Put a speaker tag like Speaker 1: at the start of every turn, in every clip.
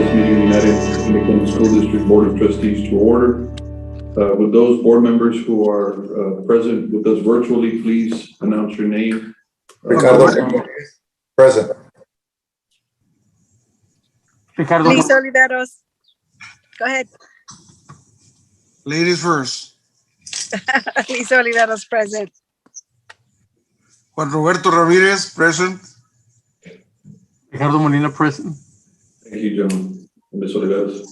Speaker 1: this meeting of the United Independent School District Board of Trustees to order. Would those board members who are present with us virtually please announce your name?
Speaker 2: Ricardo present.
Speaker 3: Ricardo.
Speaker 4: Liz Oliveros. Go ahead.
Speaker 5: Ladies first.
Speaker 4: Liz Oliveros present.
Speaker 5: Juan Roberto Ramirez present.
Speaker 3: Ricardo Molina present.
Speaker 1: Thank you, gentlemen. Ms. Oliveros.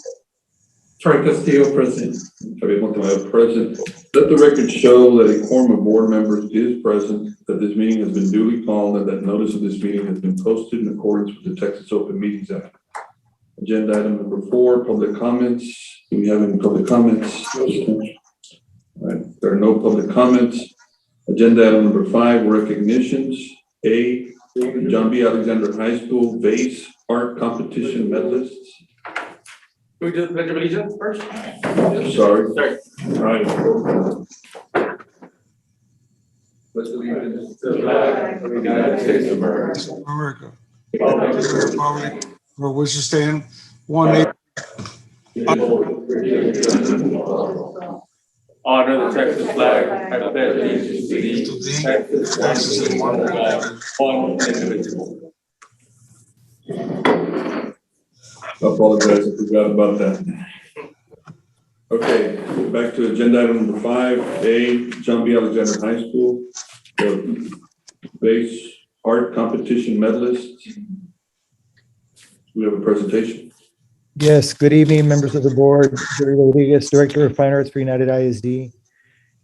Speaker 6: Troy Castillo present.
Speaker 1: Javier Montemayor present. Let the record show that a quorum of board members is present, that this meeting has been duly called, and that notice of this meeting has been posted in accordance with the Texas Open Meetings Act. Agenda item number 4, public comments. Do we have any public comments? All right, there are no public comments. Agenda item number 5, recognitions. A, John B. Alexander High School vase art competition medalists.
Speaker 6: We do the Pledge of Allegiance first?
Speaker 1: Sorry.
Speaker 6: Sorry.
Speaker 1: All right. Let's allegiance to the flag of the United States of America.
Speaker 5: America. Republic for which you stand, one nation.
Speaker 6: Honor the Texas flag. I pledge allegiance to thee, Texas, and one God, one indivisible.
Speaker 1: I apologize, I forgot about that. Okay, back to agenda item number 5, A, John B. Alexander High School, the base art competition medalists. We have a presentation.
Speaker 7: Yes, good evening, members of the board. Jerry Rodriguez, Director of Fine Arts for United ISD.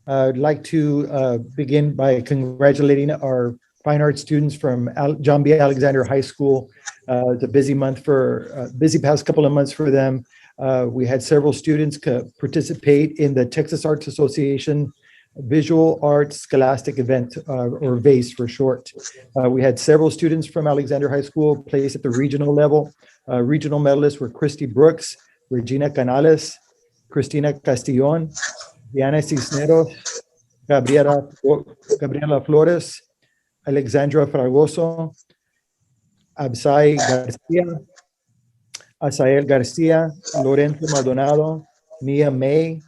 Speaker 7: I'd like to begin by congratulating our fine arts students from John B. Alexander High School. It's a busy month busy past couple of months for them. We had several students participate in the Texas Arts Association Visual Arts Scholastic Event, or VASE for short. We had several students from Alexander High School place at the regional level. Regional medalists were Christy Brooks, Regina Canales, Cristina Castillon, Diana Cisneros, Gabriela Flores, Alexandra Fragoso, Absai Garcia, Asael Garcia, Lorenzo Maldonado, Mia May,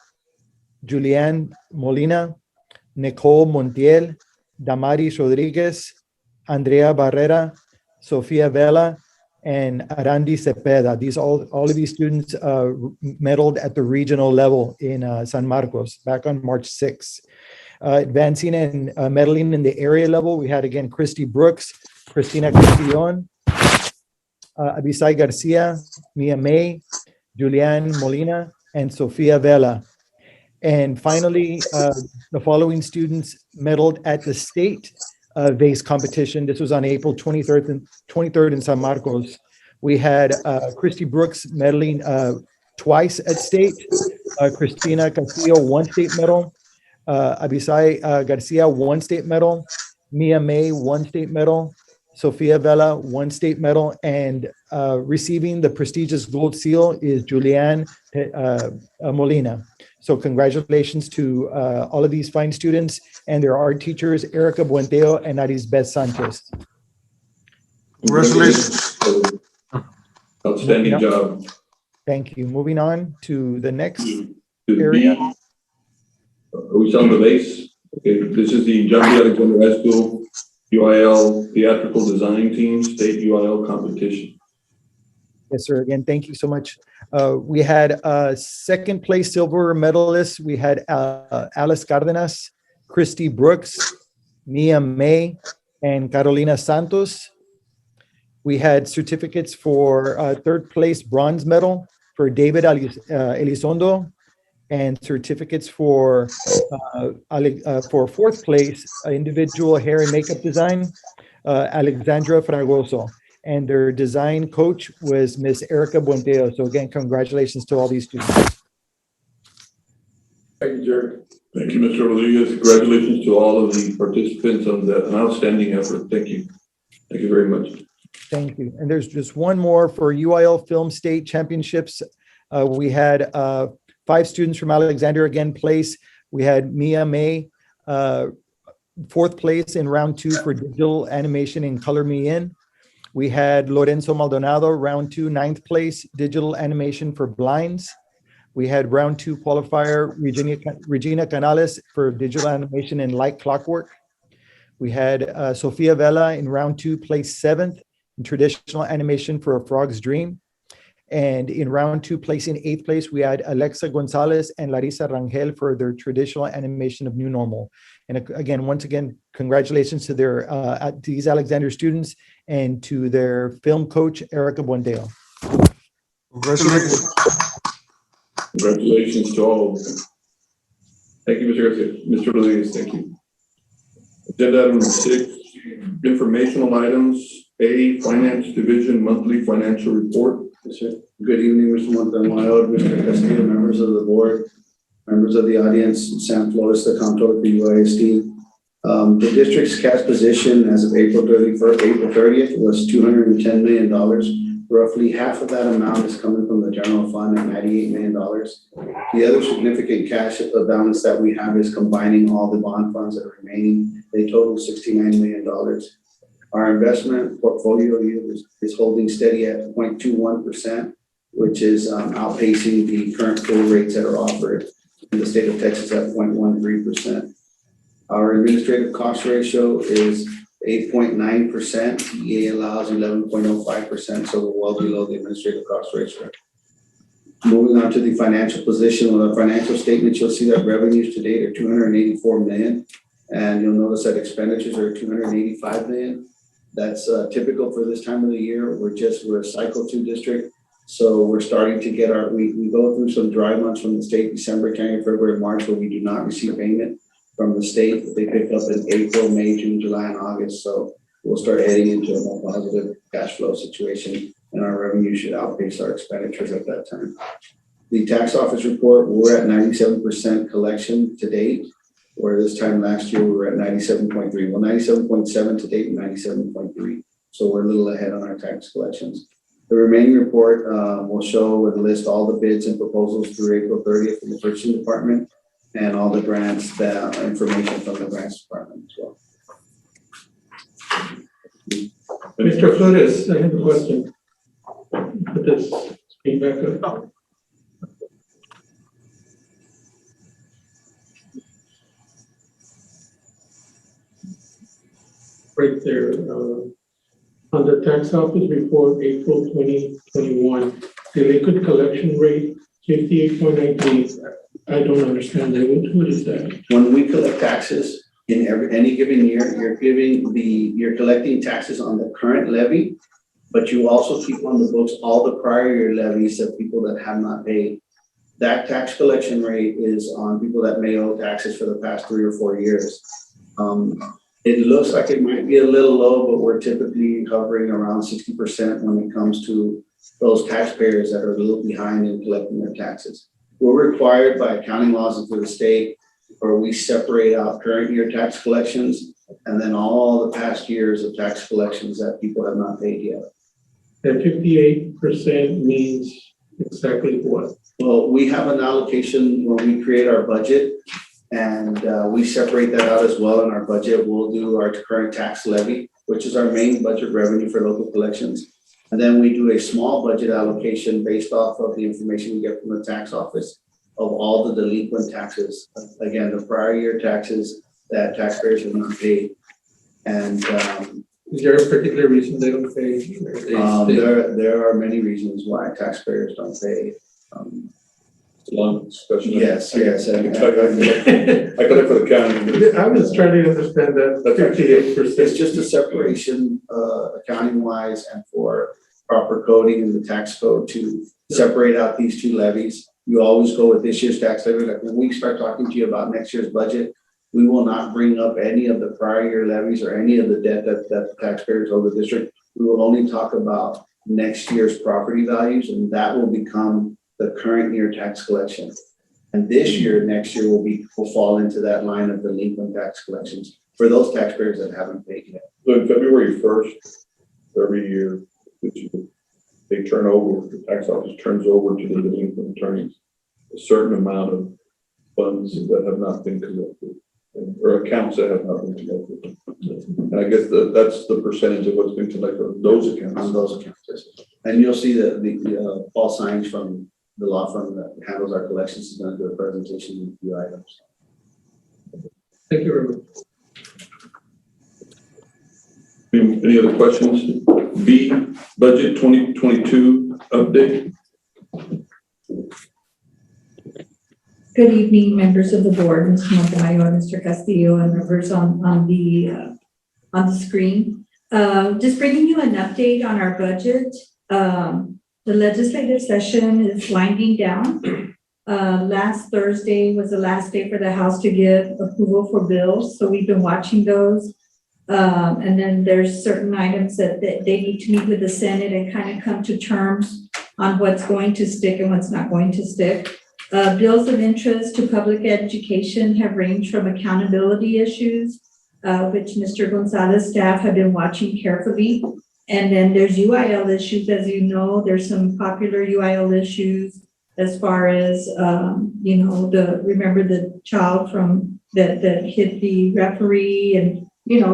Speaker 7: Julianne Molina, Nicole Montiel, Damaris Rodriguez, Andrea Barrera, Sofia Vela, and Arandi Cepeda. All of these students medaled at the regional level in San Marcos back on March 6th. Advancing and medaling in the area level, we had again Christy Brooks, Cristina Castillon, Abisai Garcia, Mia May, Julianne Molina, and Sofia Vela. And finally, the following students medaled at the state vase competition. This was on April 23rd in San Marcos. We had Christy Brooks medaling twice at state, Cristina Castillo, 1 state medal, Abisai Garcia, 1 state medal, Mia May, 1 state medal, Sofia Vela, 1 state medal, and receiving the prestigious gold seal is Julianne Molina. So congratulations to all of these fine students and their art teachers, Erica Buenteo and Arisbeth Sanchez.
Speaker 5: Congratulations.
Speaker 1: Outstanding job.
Speaker 7: Thank you. Moving on to the next
Speaker 1: To
Speaker 7: area.
Speaker 1: Are we selling the base? Okay, this is the John B. Alexander High School UIL Theatrical Design Team State UIL Competition.
Speaker 7: Yes, sir. Again, thank you so much. We had second place silver medalists. We had Alice Cardenas, Christy Brooks, Mia May, and Carolina Santos. We had certificates for third place bronze medal for David Elizondo, and certificates for fourth place individual hair and makeup design, Alexandra Fragoso. And their design coach was Miss Erica Buenteo. So again, congratulations to all these students.
Speaker 1: Thank you, Jerry. Thank you, Mr. Rodriguez. Congratulations to all of the participants on an outstanding effort. Thank you. Thank you very much.
Speaker 7: Thank you. And there's just one more for UIL Film State Championships. We had 5 students from Alexander again place. We had Mia May, 4th place in round 2 for digital animation and Color Me In. We had Lorenzo Maldonado, round 2, 9th place, digital animation for blinds. We had round 2 qualifier, Regina Canales for digital animation and light clockwork. We had Sofia Vela in round 2, placed 7th in traditional animation for A Frog's Dream. And in round 2, placing 8th place, we had Alexa Gonzalez and Larissa Rangel for their traditional animation of New Normal. And again, once again, congratulations to these Alexander students and to their film coach, Erica Buendeo.
Speaker 5: Congratulations.
Speaker 1: Congratulations to all of them. Thank you, Mr. Garcia. Mr. Rodriguez, thank you. Agenda item 6, informational items. A, Finance Division Monthly Financial Report.
Speaker 8: Yes, sir. Good evening, Mr. Montemayor, Mr. Castillo, members of the board, members of the audience, Sam Flores, the comptroller for UISD. The district's cash position as of April 30th was $210 million. Roughly half of that amount is coming from the general fund at $98 million. The other significant cash balance that we have is combining all the bond funds that are remaining. They total $69 million. Our investment portfolio yield is holding steady at 0.21%, which is outpacing the current full rates that are offered in the state of Texas at 0.13%. Our administrative cost ratio is 8.9%. EA allows 11.05%, so we're well below the administrative cost ratio. Moving on to the financial position, with our financial statements, you'll see that revenues to date are $284 million, and you'll notice that expenditures are $285 million. That's typical for this time of the year. We're a cycle 2 district. So we're starting to get we go through some dry months from the state, December, January, February, March, where we do not receive payment from the state. They pick up in April, May, June, July, and August. So we'll start heading into a more positive cash flow situation, and our revenue should outpace our expenditures at that time. The tax office report, we're at 97% collection to date, where this time last year we were at 97.3. Well, 97.7 to date and 97.3. So we're a little ahead on our tax collections. The remaining report will show and list all the bids and proposals through April 30th in the purchasing department, and all the grants, information from the grants department as well.
Speaker 6: Mr. Flores, I have a question. Put this screen back up. Right there, on the tax office report, April 2021, delinquent collection rate 58.93. I don't understand that. What is that?
Speaker 8: When we collect taxes in any given year, you're collecting taxes on the current levy, but you also keep on the books all the prior year levies of people that have not paid. That tax collection rate is on people that may owe taxes for the past 3 or 4 years. It looks like it might be a little low, but we're typically hovering around 60% when it comes to those taxpayers that are a little behind in collecting their taxes. We're required by accounting laws and for the state, where we separate out current year tax collections and then all the past years of tax collections that people have not paid yet.
Speaker 6: And 58% means exactly what?
Speaker 8: Well, we have an allocation when we create our budget, and we separate that out as well in our budget. We'll do our current tax levy, which is our main budget revenue for local collections. And then we do a small budget allocation based off of the information we get from the tax office of all the delinquent taxes. Again, the prior year taxes that taxpayers have not paid. And
Speaker 6: is there a particular reason they don't pay?
Speaker 8: There are many reasons why taxpayers don't pay.
Speaker 1: Long discussion.
Speaker 8: Yes.
Speaker 1: I collect for the county.
Speaker 6: I was trying to understand that. 58%.
Speaker 8: It's just a separation accounting wise and for proper coding in the tax code to separate out these two levies. You always go with this year's tax levy. Like when we start talking to you about next year's budget, we will not bring up any of the prior year levies or any of the debt that the taxpayers owe the district. We will only talk about next year's property values, and that will become the current year tax collection. And this year, next year will fall into that line of delinquent tax collections for those taxpayers that haven't paid yet.
Speaker 1: So in February 1st, every year, they turn over, the tax office turns over to the delinquent attorneys a certain amount of funds that have not been collected, or accounts that have not been collected. And I guess that's the percentage of what's being collected on those
Speaker 8: On
Speaker 1: accounts.
Speaker 8: those accounts, yes. And you'll see the Paul Sines from the law firm that handles our collections is going to do a presentation of the items.
Speaker 6: Thank you very much.
Speaker 1: Any other questions? B, budget 2022 update.
Speaker 9: Good evening, members of the board, Mr. Montemayor, Mr. Castillo, and members on the screen. Just bringing you an update on our budget. The legislative session is winding down. Last Thursday was the last day for the House to give approval for bills, so we've been watching those. And then there's certain items that they need to meet with the Senate and kind of come to terms on what's going to stick and what's not going to stick. Bills of interest to public education have ranged from accountability issues, which Mr. Gonzalez staff have been watching carefully. And then there's UIL issues. As you know, there's some popular UIL issues as far as, remember the child from that hit the referee and,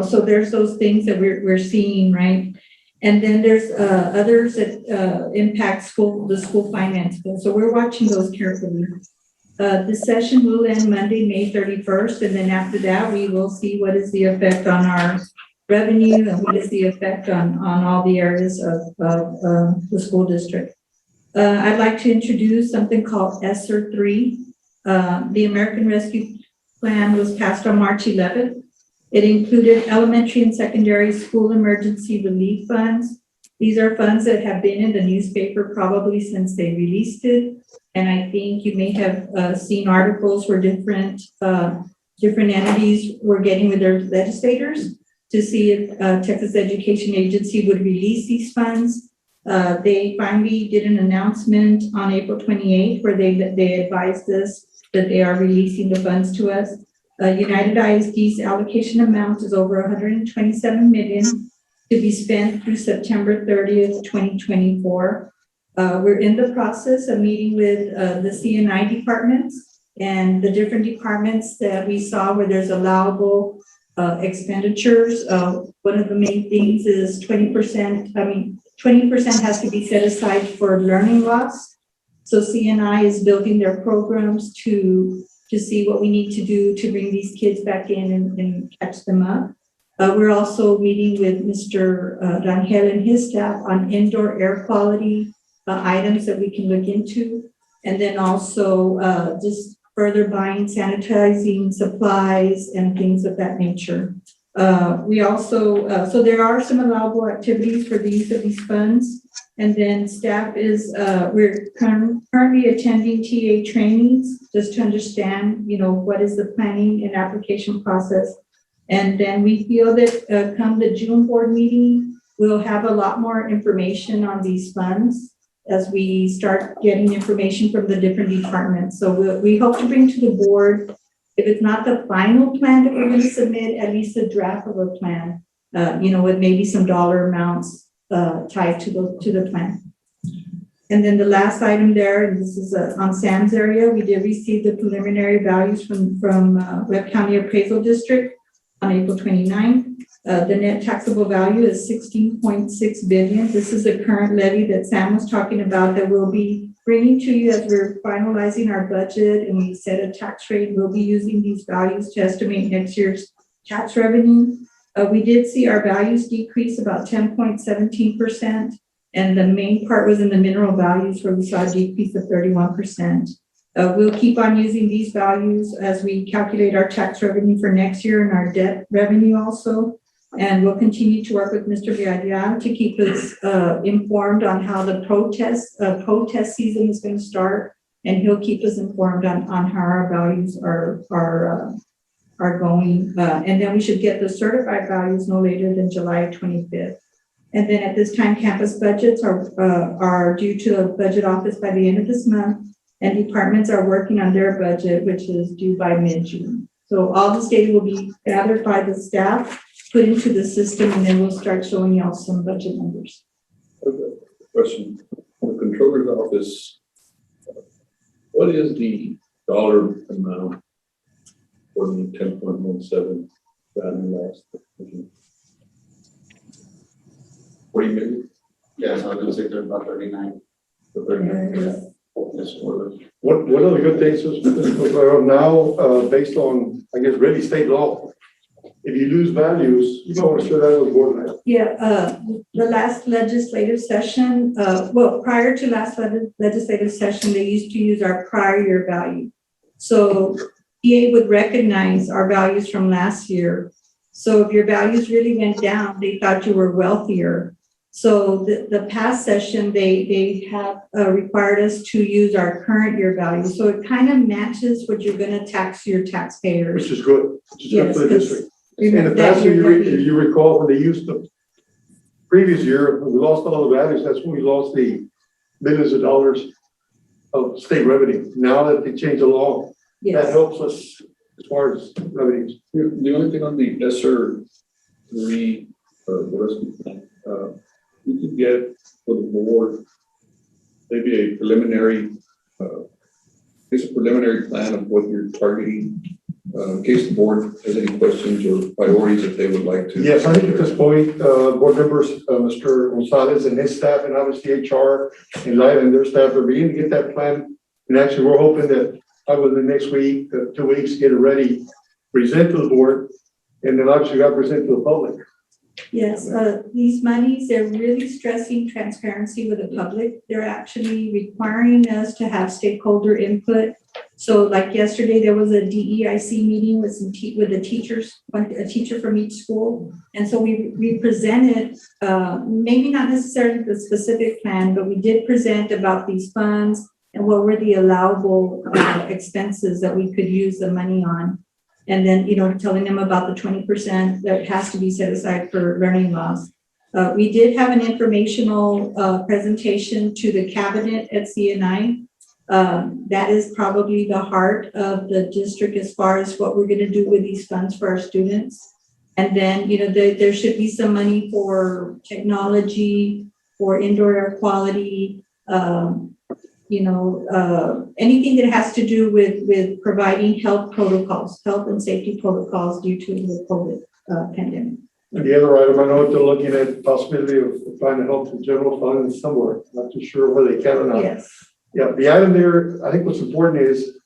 Speaker 9: so there's those things that we're seeing, right? And then there's others that impact the school finance bill. So we're watching those carefully. The session will end Monday, May 31st. And then after that, we will see what is the effect on our revenue and what is the effect on all the areas of the school district. I'd like to introduce something called ESSER 3. The American Rescue Plan was passed on March 11th. It included elementary and secondary school emergency relief funds. These are funds that have been in the newspaper probably since they released it. And I think you may have seen articles where different entities were getting with their legislators to see if Texas Education Agency would release these funds. They finally did an announcement on April 28th where they advised us that they are releasing the funds to us. United ISD's allocation amount is over $127 million to be spent through September 30th, 2024. We're in the process of meeting with the CNI departments and the different departments that we saw where there's allowable expenditures. One of the main things is 20% has to be set aside for learning loss. So CNI is building their programs to see what we need to do to bring these kids back in and catch them up. We're also meeting with Mr. Rangel and his staff on indoor air quality items that we can look into. And then also just further buying sanitizing supplies and things of that nature. We also, so there are some allowable activities for the use of these funds. And then staff is, we're currently attending TA trainings just to understand, what is the planning and application process. And then we feel that come the June board meeting, we'll have a lot more information on these funds as we start getting information from the different departments. So we hope to bring to the board, if it's not the final plan that we're going to submit, at least a draft of a plan, with maybe some dollar amounts tied to the plan. And then the last item there, and this is on Sam's area, we did receive the preliminary values from Webb County Appraisal District on April 29th. The net taxable value is $16.6 billion. This is the current levy that Sam was talking about that we'll be bringing to you as we're finalizing our budget and we set a tax rate. We'll be using these values to estimate next year's tax revenue. We did see our values decrease about 10.17%. And the main part was in the mineral values where we saw a decrease of 31%. We'll keep on using these values as we calculate our tax revenue for next year and our debt revenue also. And we'll continue to work with Mr. Villarreal to keep us informed on how the protest season is going to start. And he'll keep us informed on how our values are going. And then we should get the certified values no later than July 25th. And then at this time, campus budgets are due to the budget office by the end of this month. And departments are working on their budget, which is due by mid-June. So all this data will be gathered by the staff, put into the system, and then we'll start showing y'all some budget numbers.
Speaker 1: Okay. Question. The controller's office, what is the dollar amount for the 10.17 What do you mean?
Speaker 8: Yes, I was gonna say they're about 39. Yes, or
Speaker 10: One of the good things is now, based on, I guess, really state law, if you lose values, you don't want to share that with the board.
Speaker 9: Yeah, the last legislative session, prior to last legislative session, they used to use our prior year value. So EA would recognize our values from last year. So if your values really went down, they thought you were wealthier. So the past session, they have required us to use our current year value. So it kind of matches what you're gonna tax your taxpayers.
Speaker 10: Which is good, which is good
Speaker 9: Yes,
Speaker 10: for the
Speaker 9: 'cause
Speaker 10: district.
Speaker 9: remember
Speaker 10: In the
Speaker 9: that
Speaker 10: past,
Speaker 9: year
Speaker 10: if you recall, when they used the previous year, when we lost all the values, that's when we lost the millions of dollars of state revenue. Now that they changed the law, that
Speaker 9: Yes,
Speaker 10: helps us as far as revenues.
Speaker 1: The only thing on the ESSER three, the rest of the plan, you could get for the board, maybe a preliminary, it's a preliminary plan of what you're targeting, in case the board has any questions or priorities that they would like to.
Speaker 10: Yes, I think at this point, board members, Mr. Gonzalez and his staff, and obviously HR and Lila and their staff are beginning to get that plan. And actually, we're hoping that within the next week, 2 weeks, get it ready, present to the board, and then obviously got to present to the public.
Speaker 9: yes, these monies, they're really stressing transparency with the public. They're actually requiring us to have stakeholder input. So like yesterday, there was a DEIC meeting with with the teachers, a teacher from each school. And so we presented, maybe not necessarily the specific plan, but we did present about these funds and what were the allowable expenses that we could use the money on. And then, telling them about the 20% that has to be set aside for learning loss. We did have an informational presentation to the cabinet at CNI. That is probably the heart of the district as far as what we're going to do with these funds for our students. And then, there should be some money for technology, for indoor air quality, anything that has to do with providing health and safety protocols due to the COVID pandemic.
Speaker 10: And the other item, I know they're looking at the possibility of trying to help the general fund somewhere. Not too sure where they can or not.
Speaker 9: Yes.
Speaker 10: Yeah, the item there, I think what's important is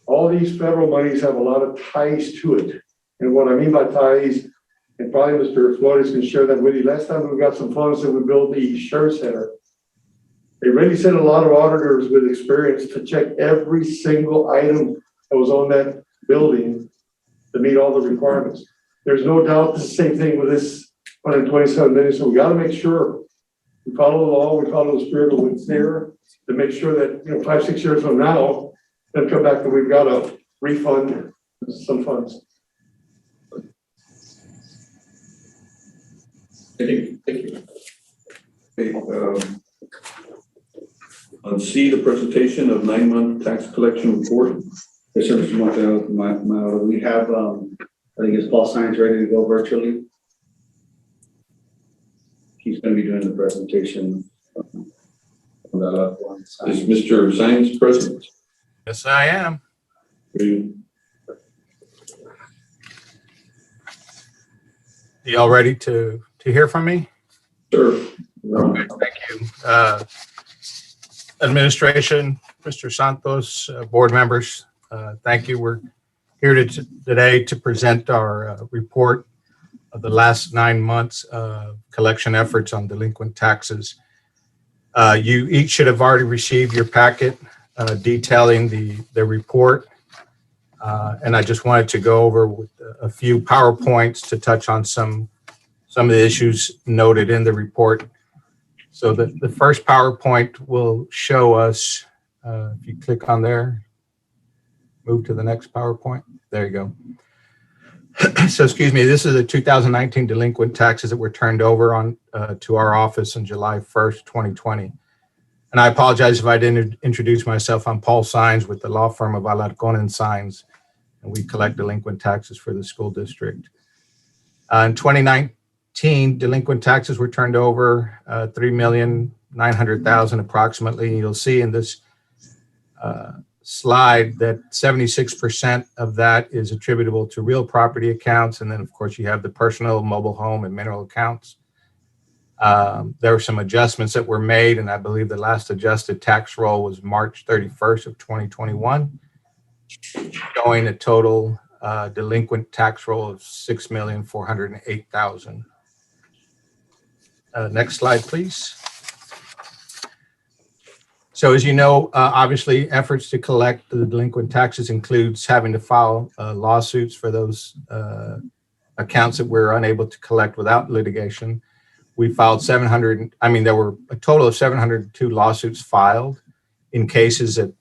Speaker 10: all these federal monies have a lot of ties to it. And what I mean by ties, and probably Mr. Flores can share that with you. Last time we got some funds that we built the Sheriff Center. They really sent a lot of auditors with experience to check every single item that was on that building to meet all the requirements. There's no doubt the same thing with this 127 million. So we got to make sure we follow the law, we follow the spirit of what's there to make sure that, 5, 6 years from now, they'll come back and we've got to refund some funds.
Speaker 1: Thank you. Okay, on C, the presentation of 9-month tax collection report.
Speaker 8: Yes, sir, Mr. Montero, we have, I think it's Paul Science ready to go virtually. He's going to be doing the presentation. On that other one.
Speaker 1: Is Mr. Sines present?
Speaker 11: Yes, I am. Y'all ready to hear from me?
Speaker 1: Sure.
Speaker 11: Okay, thank you. Administration, Mr. Santos, board members, thank you. We're here today to present our report of the last 9 months of collection efforts on delinquent taxes. You each should have already received your packet detailing the report. And I just wanted to go over with a few PowerPoints to touch on some of the issues noted in the report. So the first PowerPoint will show us, if you click on there, move to the next PowerPoint. There you go. So excuse me, this is the 2019 delinquent taxes that were turned over on to our office on July 1st, 2020. And I apologize if I didn't introduce myself. I'm Paul Sines with the law firm of Alarcon and Sines, and we collect delinquent taxes for the school district. In 2019, delinquent taxes were turned over, $3,900,000 approximately. You'll see in this slide that 76% of that is attributable to real property accounts. And then, of course, you have the personal, mobile home, and mineral accounts. There were some adjustments that were made, and I believe the last adjusted tax roll was March 31st of 2021, showing a total delinquent tax roll of $6,408,000. Next slide, please. So as you know, obviously efforts to collect the delinquent taxes includes having to file lawsuits for those accounts that we're unable to collect without litigation. We filed there were a total of 702 lawsuits filed in cases that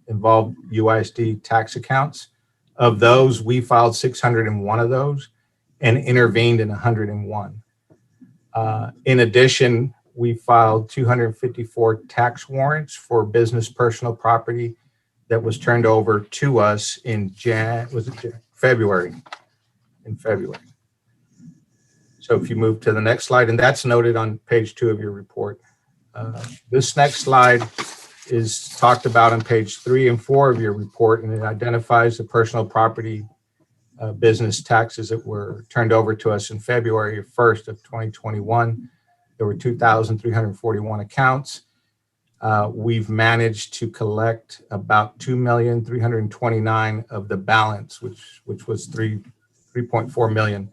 Speaker 11: involved UISD tax accounts. Of those, we filed 601 of those and intervened in 101. In addition, we filed 254 tax warrants for business personal property that was turned over to us in February. So if you move to the next slide, and that's noted on page 2 of your report. This next slide is talked about on page 3 and 4 of your report, and it identifies the personal property business taxes that were turned over to us in February 1st of 2021. There were 2,341 accounts. We've managed to collect about 2,329,000 of the balance, which was 3.4 million.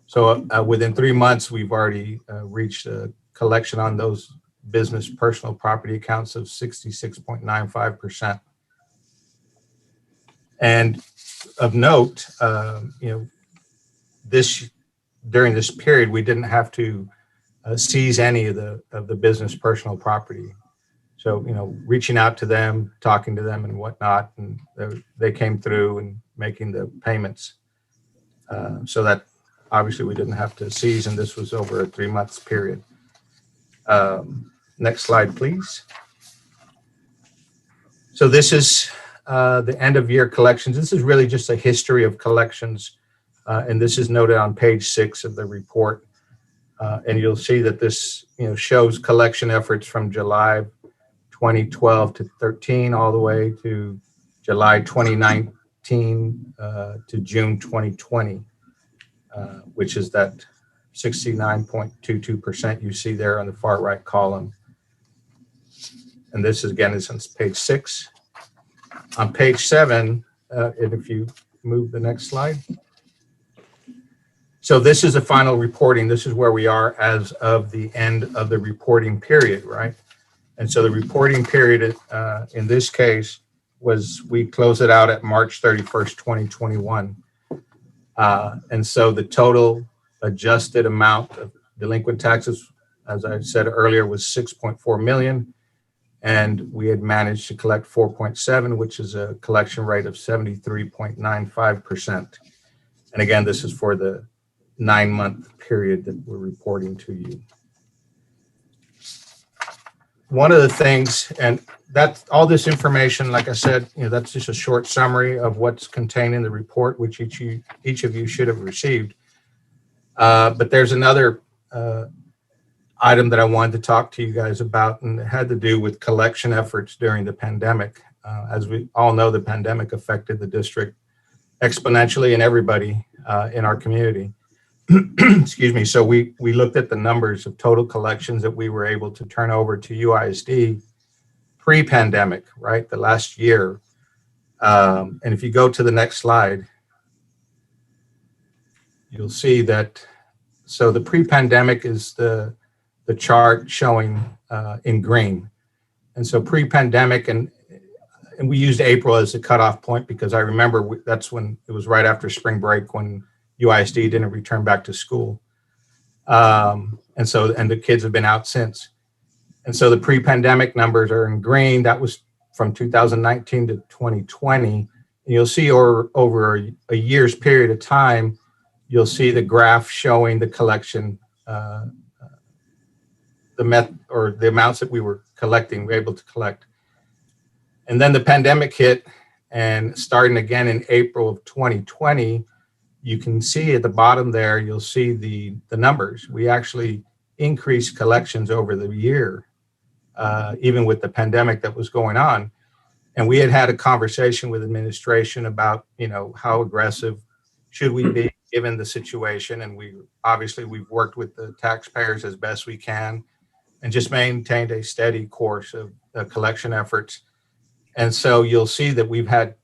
Speaker 11: So within 3 months, we've already reached a collection on those business personal property accounts of 66.95%. And of note, during this period, we didn't have to seize any of the business personal property. So, reaching out to them, talking to them and whatnot, and they came through and making the payments. So that obviously we didn't have to seize, and this was over a 3-month period. Next slide, please. So this is the end of year collections. This is really just a history of collections, and this is noted on page 6 of the report. And you'll see that this shows collection efforts from July 2012 to 13 all the way to July 2019 to June 2020, which is that 69.22% you see there on the far right column. And this is on page 6. On page 7, and if you move the next slide. So this is the final reporting. This is where we are as of the end of the reporting period, right? And so the reporting period in this case was, we closed it out at March 31st, 2021. And so the total adjusted amount of delinquent taxes, as I said earlier, was 6.4 million. And we had managed to collect 4.7, which is a collection rate of 73.95%. And again, this is for the 9-month period that we're reporting to you. One of the things, and that's all this information, like I said, that's just a short summary of what's contained in the report, which each of you should have received. But there's another item that I wanted to talk to you guys about, and it had to do with collection efforts during the pandemic. As we all know, the pandemic affected the district exponentially and everybody in our community. Excuse me. So we looked at the numbers of total collections that we were able to turn over to UISD pre-pandemic, right? The last year. And if you go to the next slide, you'll see that, so the pre-pandemic is the chart showing in green. And so pre-pandemic, and we used April as the cutoff point because I remember that's when it was right after spring break when UISD didn't return back to school. And the kids have been out since. And so the pre-pandemic numbers are in green. That was from 2019 to 2020. And you'll see over a year's period of time, you'll see the graph showing the collection, the amounts that we were able to collect. And then the pandemic hit, and starting again in April of 2020, you can see at the bottom there, you'll see the numbers. We actually increased collections over the year, even with the pandemic that was going on. And we had a conversation with administration about, how aggressive should we be given the situation? And we've worked with the taxpayers as best we can and just maintained a steady course of collection efforts. And so you'll see that we've had,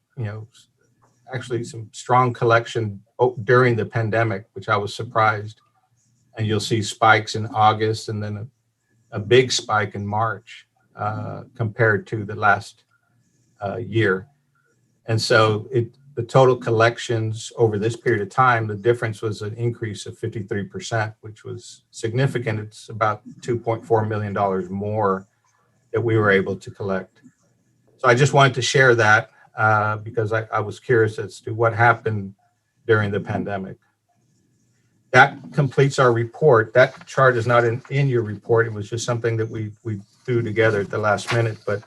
Speaker 11: actually some strong collection during the pandemic, which I was surprised. And you'll see spikes in August and then a big spike in March compared to the last year. And so the total collections over this period of time, the difference was an increase of 53%, which was significant. It's about $2.4 million more that we were able to collect. So I just wanted to share that because I was curious as to what happened during the pandemic. That completes our report. That chart is not in your report. It was just something that we threw together at the last minute. But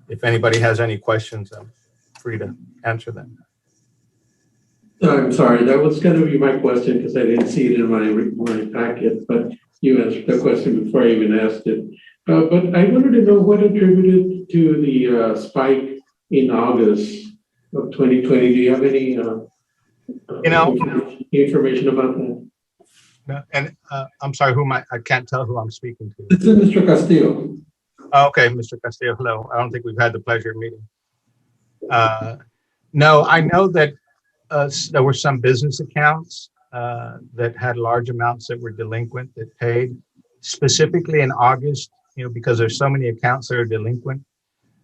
Speaker 11: if anybody has any questions, I'm free to answer them.
Speaker 6: I'm sorry, that was gonna be my question because I didn't see it in my packet, but you answered the question before I even asked it. But I wanted to know what attributed to the spike in August of 2020. Do you have any information about that?
Speaker 11: No, and I'm sorry, I can't tell who I'm speaking to.
Speaker 6: This is Mr. Castillo.
Speaker 11: Oh, okay, Mr. Castillo, hello. I don't think we've had the pleasure of meeting. No, I know that there were some business accounts that had large amounts that were delinquent that paid. Specifically in August, because there's so many accounts that are delinquent,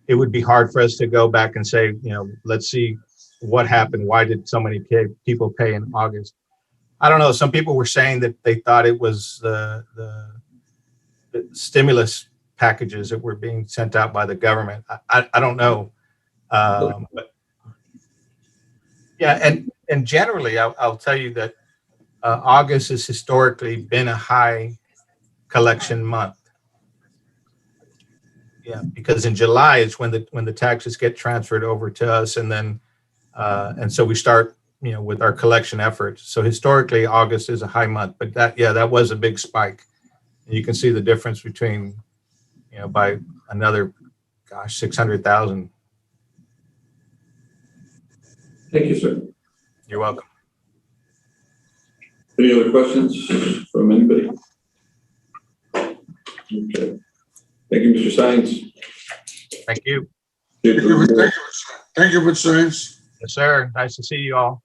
Speaker 11: it would be hard for us to go back and say, let's see what happened. Why did so many people pay in August? I don't know. Some people were saying that they thought it was the stimulus packages that were being sent out by the government. I don't know. But yeah, and generally, I'll tell you that August has historically been a high collection month. Yeah, because in July is when the taxes get transferred over to us, and then and so we start with our collection efforts. So historically, August is a high month, but that was a big spike. And you can see the difference between by another 600,000.
Speaker 1: Thank you, sir.
Speaker 11: You're welcome.
Speaker 1: Any other questions from anybody? Okay. Thank you, Mr. Science.
Speaker 11: Thank you.
Speaker 5: Thank you, Mr. Science.
Speaker 11: Yes, sir. Nice to see you all.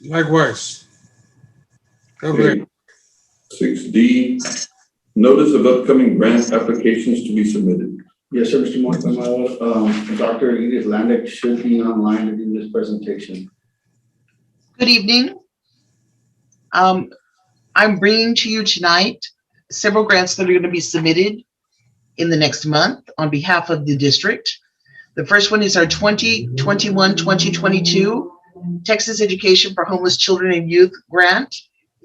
Speaker 5: Likewise.
Speaker 1: Okay. 6D, notice of upcoming grant applications to be submitted.
Speaker 8: Yes, sir, Mr. Montemayor. Dr. Edith Landick should be online to do this presentation.
Speaker 12: Good evening. I'm bringing to you tonight several grants that are going to be submitted in the next month on behalf of the district. The first one is our 2021-2022 Texas Education for Homeless Children and Youth grant,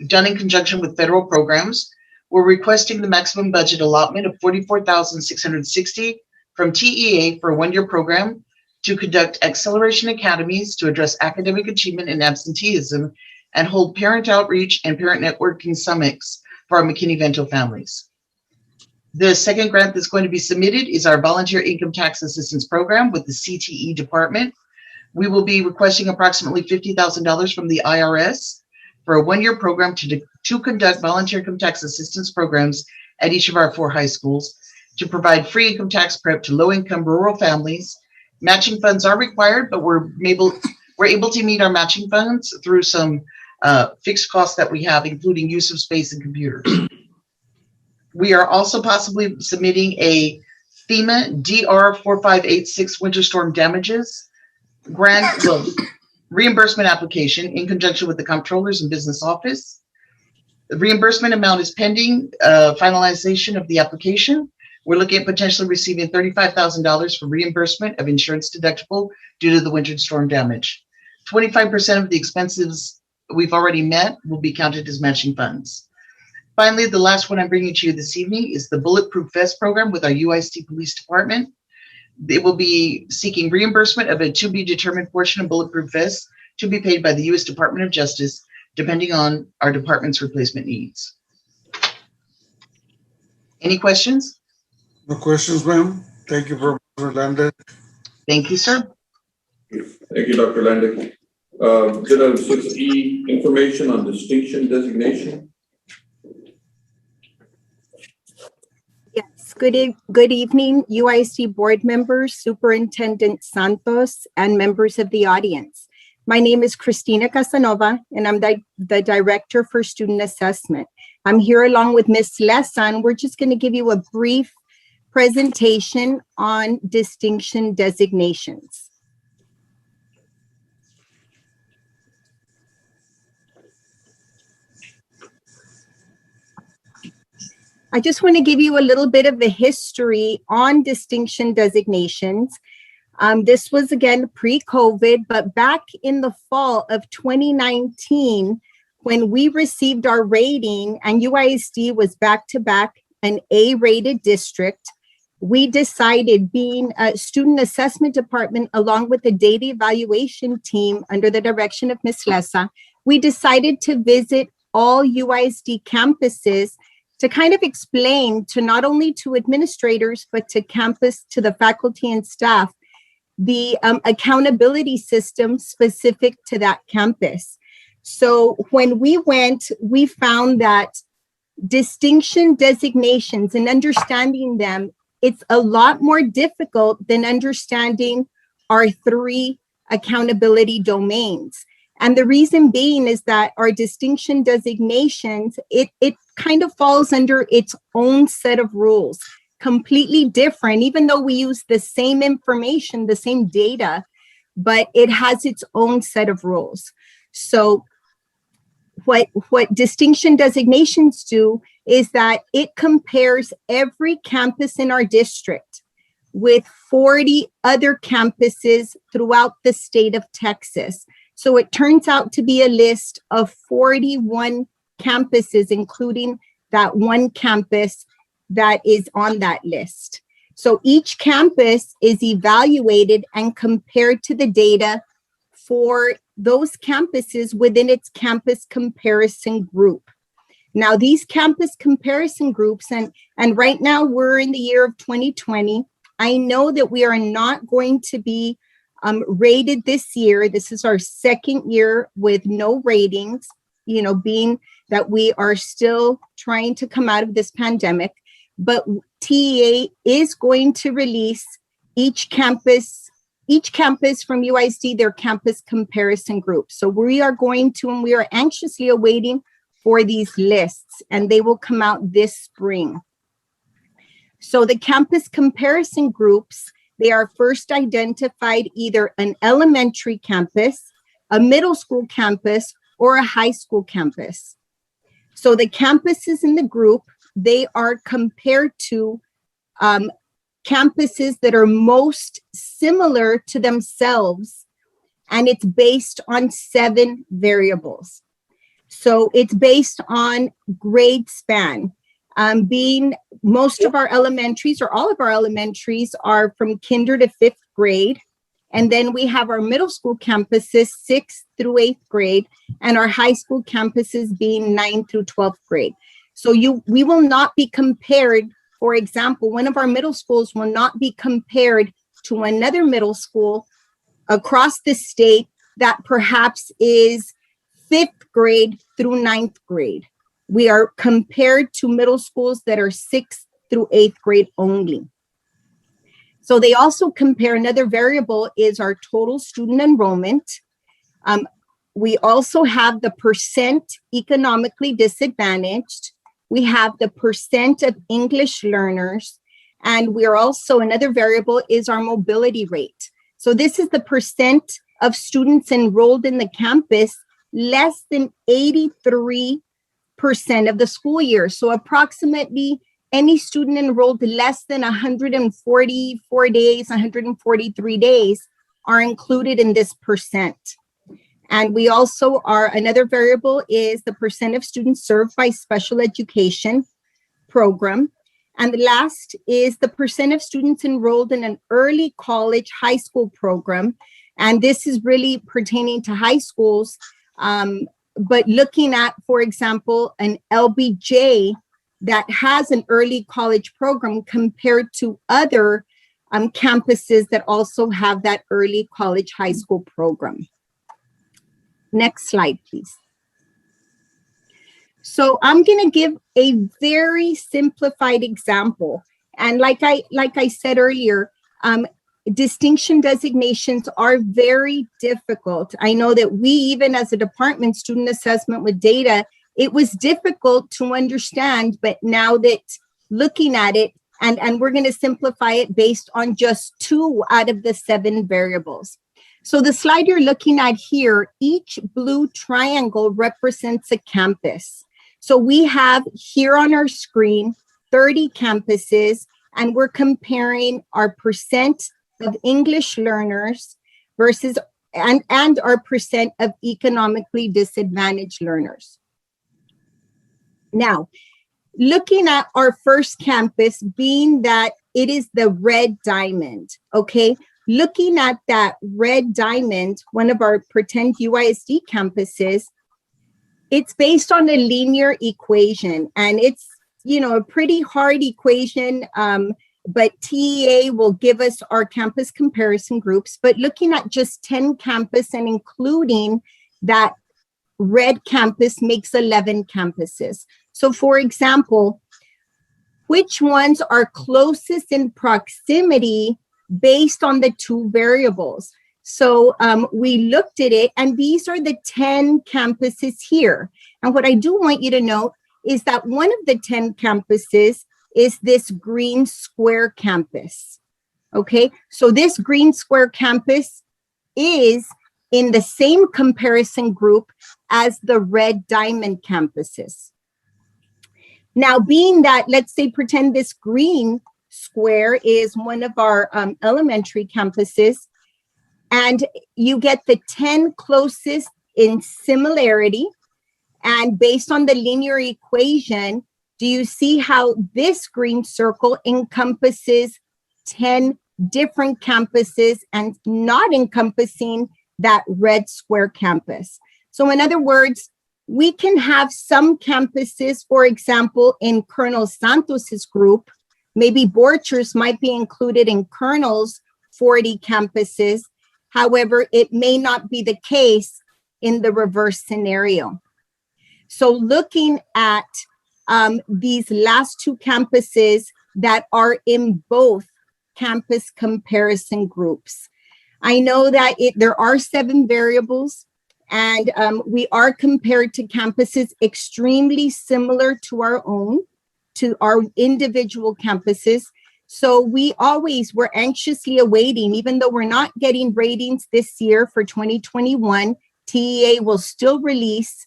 Speaker 12: done in conjunction with federal programs. We're requesting the maximum budget allotment of $44,660 from TEA for a one-year program to conduct acceleration academies to address academic achievement and absenteeism and hold parent outreach and parent networking summits for our McKinney-Vento families. The second grant that's going to be submitted is our Volunteer Income Tax Assistance Program with the CTE department. We will be requesting approximately $50,000 from the IRS for a one-year program to conduct volunteer income tax assistance programs at each of our 4 high schools to provide free income tax prep to low-income rural families. Matching funds are required, but we're able to meet our matching funds through some fixed costs that we have, including use of space and computers. We are also possibly submitting a FEMA DR 4586 winter storm damages grant reimbursement application in conjunction with the Comptroller's and Business Office. The reimbursement amount is pending finalization of the application. We're looking at potentially receiving $35,000 for reimbursement of insurance deductible due to the winter storm damage. 25% of the expenses we've already met will be counted as matching funds. Finally, the last one I'm bringing to you this evening is the Bulletproof Vest program with our UISD Police Department. They will be seeking reimbursement of a to-be-determined portion of Bulletproof Vests to be paid by the U.S. Department of Justice, depending on our department's replacement needs. Any questions?
Speaker 5: No questions, ma'am. Thank you, Professor Landon.
Speaker 12: Thank you, sir.
Speaker 1: Thank you, Dr. Landick. Agenda item 6E, information on distinction designation.
Speaker 13: Yes, good evening, UISD board members, Superintendent Santos, and members of the audience. My name is Christina Casanova, and I'm the Director for Student Assessment. I'm here along with Ms. Lessa, and we're just going to give you a brief presentation on distinction designations. I just want to give you a little bit of the history on distinction designations. This was again pre-COVID, but back in the fall of 2019, when we received our rating and UISD was back-to-back an A-rated district, we decided, being a student assessment department along with the data evaluation team under the direction of Ms. Lessa, we decided to visit all UISD campuses to kind of explain to not only to administrators, but to campus, to the faculty and staff, the accountability system specific to that campus. So when we went, we found that distinction designations and understanding them, it's a lot more difficult than understanding our 3 accountability domains. And the reason being is that our distinction designations, it kind of falls under its own set of rules, completely different, even though we use the same information, the same data, but it has its own set of rules. So what distinction designations do is that it compares every campus in our district with 40 other campuses throughout the state of Texas. So it turns out to be a list of 41 campuses, including that one campus that is on that list. So each campus is evaluated and compared to the data for those campuses within its campus comparison group. Now, these campus comparison groups, and right now we're in the year of 2020, I know that we are not going to be rated this year. This is our second year with no ratings, being that we are still trying to come out of this pandemic. But TEA is going to release each campus from UISD, their campus comparison group. So we are going to, and we are anxiously awaiting for these lists, and they will come out this spring. So the campus comparison groups, they are first identified either an elementary campus, a middle school campus, or a high school campus. So the campuses in the group, they are compared to campuses that are most similar to themselves, and it's based on 7 variables. So it's based on grade span. Being most of our elementaries, or all of our elementaries, are from kinder to 5th grade. And then we have our middle school campuses, 6th through 8th grade, and our high school campuses being 9th through 12th grade. So we will not be compared. For example, one of our middle schools will not be compared to another middle school across the state that perhaps is 5th grade through 9th grade. We are compared to middle schools that are 6th through 8th grade only. So they also compare, another variable is our total student enrollment. We also have the percent economically disadvantaged. We have the percent of English learners. And we are also, another variable is our mobility rate. So this is the percent of students enrolled in the campus less than 83% of the school year. So approximately any student enrolled less than 144 days, 143 days are included in this percent. And we also are, another variable is the percent of students served by special education program. And the last is the percent of students enrolled in an early college high school program. And this is really pertaining to high schools, but looking at, for example, an LBJ that has an early college program compared to other campuses that also have that early college high school program. Next slide, please. So I'm going to give a very simplified example. And like I said earlier, distinction designations are very difficult. I know that we, even as a department, student assessment with data, it was difficult to understand, but now that looking at it, and we're going to simplify it based on just 2 out of the 7 variables. So the slide you're looking at here, each blue triangle represents a campus. So we have here on our screen 30 campuses, and we're comparing our percent of English learners versus and our percent of economically disadvantaged learners. Now, looking at our first campus, being that it is the red diamond, okay? Looking at that red diamond, one of our pretend UISD campuses, it's based on a linear equation, and it's, you know, a pretty hard equation, but TEA will give us our campus comparison groups. But looking at just 10 campus and including that red campus makes 11 campuses. So for example, which ones are closest in proximity based on the 2 variables? So we looked at it, and these are the 10 campuses here. And what I do want you to note is that one of the 10 campuses is this green square campus. Okay, so this green square campus is in the same comparison group as the red diamond campuses. Now, being that, let's say, pretend this green square is one of our elementary campuses, and you get the 10 closest in similarity, and based on the linear equation, do you see how this green circle encompasses 10 different campuses and not encompassing that red square campus? So in other words, we can have some campuses, for example, in Colonel Santos's group, maybe Borchers might be included in Colonel's 40 campuses. However, it may not be the case in the reverse scenario. So looking at these last 2 campuses that are in both campus comparison groups, I know that there are 7 variables, and we are compared to campuses extremely similar to our own, to our individual campuses. So we're anxiously awaiting, even though we're not getting ratings this year for 2021, TEA will still release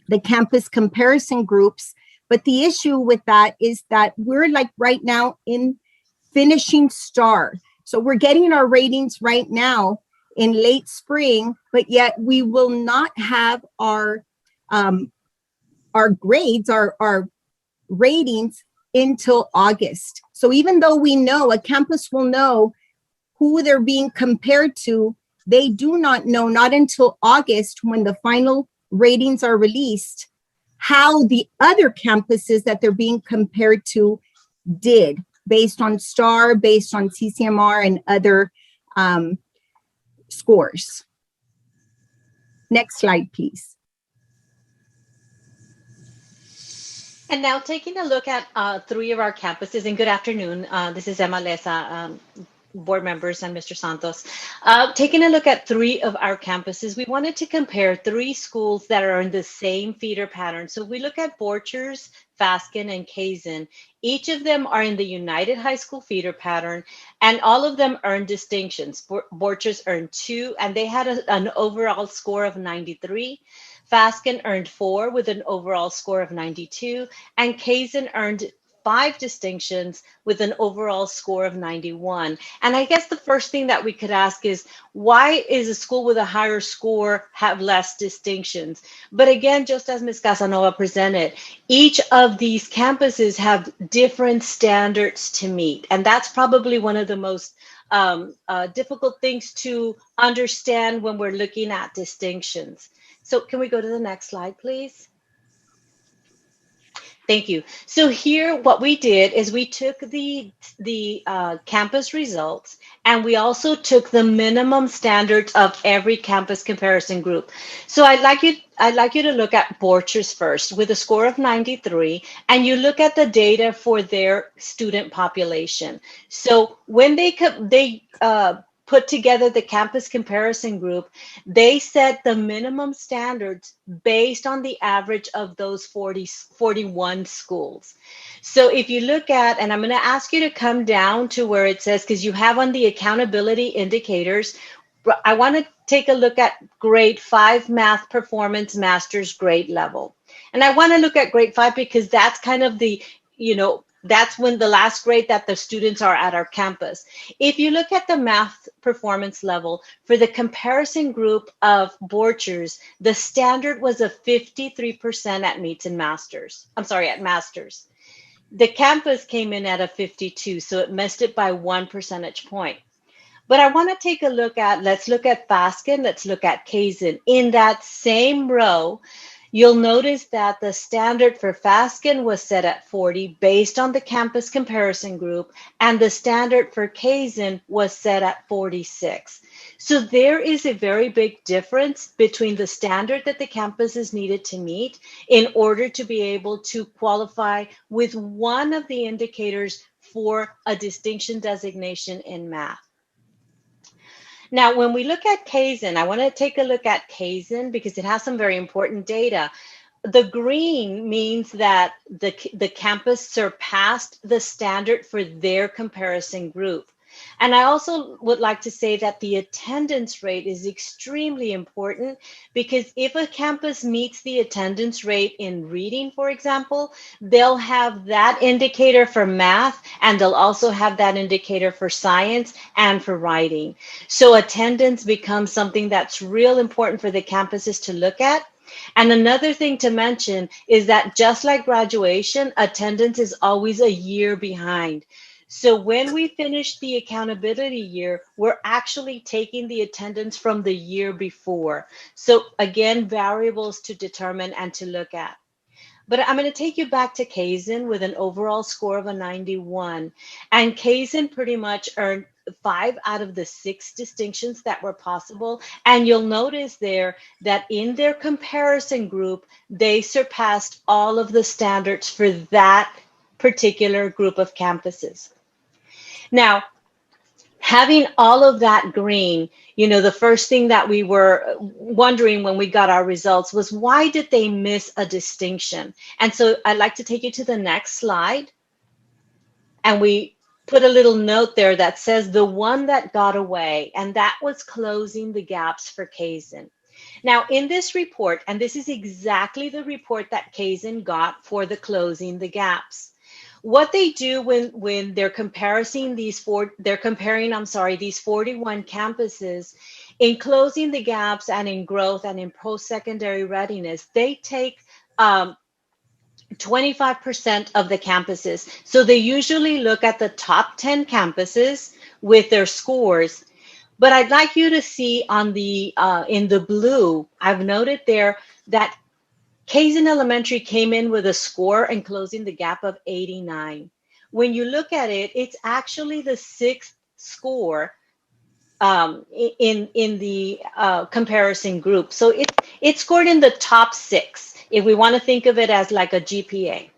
Speaker 13: the campus comparison groups. But the issue with that is that we're like right now in finishing STAR. So we're getting our ratings right now in late spring, but yet we will not have our grades, our ratings until August. So even though we know, a campus will know who they're being compared to, they do not know, not until August when the final ratings are released, how the other campuses that they're being compared to did based on STAR, based on CCMR and other scores. Next slide, please.
Speaker 14: And now taking a look at 3 of our campuses, and good afternoon. This is Emma Leza, board members, and Mr. Santos. Taking a look at 3 of our campuses, we wanted to compare 3 schools that are in the same feeder pattern. So we look at Borchers, Fasken, and Kaizen. Each of them are in the United High School feeder pattern, and all of them earned distinctions. Borchers earned 2, and they had an overall score of 93. Fasken earned 4 with an overall score of 92, and Kaizen earned 5 distinctions with an overall score of 91. And I guess the first thing that we could ask is, why is a school with a higher score have less distinctions? But again, just as Ms. Casanova presented, each of these campuses have different standards to meet. And that's probably one of the most difficult things to understand when we're looking at distinctions. So can we go to the next slide, please? Thank you. So here, what we did is we took the campus results, and we also took the minimum standards of every campus comparison group. So I'd like you to look at Borchers first with a score of 93, and you look at the data for their student population. So when they put together the campus comparison group, they set the minimum standards based on the average of those 41 schools. So if you look at, and I'm going to ask you to come down to where it says, because you have on the accountability indicators, I want to take a look at grade 5 math performance master's grade level. And I want to look at grade 5 because that's kind of the, that's when the last grade that the students are at our campus. If you look at the math performance level for the comparison group of Borchers, the standard was a 53% at meets and masters. I'm sorry, at masters. The campus came in at a 52, so it missed it by 1 percentage point. But I want to take a look at, let's look at Fasken, let's look at Kaizen. In that same row, you'll notice that the standard for Fasken was set at 40 based on the campus comparison group, and the standard for Kaizen was set at 46. So there is a very big difference between the standard that the campuses needed to meet in order to be able to qualify with one of the indicators for a distinction designation in math. Now, when we look at Kaizen, I want to take a look at Kaizen because it has some very important data. The green means that the campus surpassed the standard for their comparison group. And I also would like to say that the attendance rate is extremely important because if a campus meets the attendance rate in reading, for example, they'll have that indicator for math, and they'll also have that indicator for science and for writing. So attendance becomes something that's real important for the campuses to look at. And another thing to mention is that just like graduation, attendance is always a year behind. So when we finish the accountability year, we're actually taking the attendance from the year before. So again, variables to determine and to look at. But I'm going to take you back to Kaizen with an overall score of a 91. And Kaizen pretty much earned 5 out of the 6 distinctions that were possible. And you'll notice there that in their comparison group, they surpassed all of the standards for that particular group of campuses. Now, having all of that green, the first thing that we were wondering when we got our results was, why did they miss a distinction? And so I'd like to take you to the next slide. And we put a little note there that says the one that got away, and that was closing the gaps for Kaizen. Now, in this report, and this is exactly the report that Kaizen got for the closing the gaps. What they do when they're comparing these 41 campuses, in closing the gaps and in growth and in post-secondary readiness, they take 25% of the campuses. So they usually look at the top 10 campuses with their scores. But I'd like you to see on the in the blue, I've noted there that Kaizen Elementary came in with a score and closing the gap of 89. When you look at it, it's actually the 6th score in the comparison group. So it scored in the top 6, if we want to think of it as like a GPA.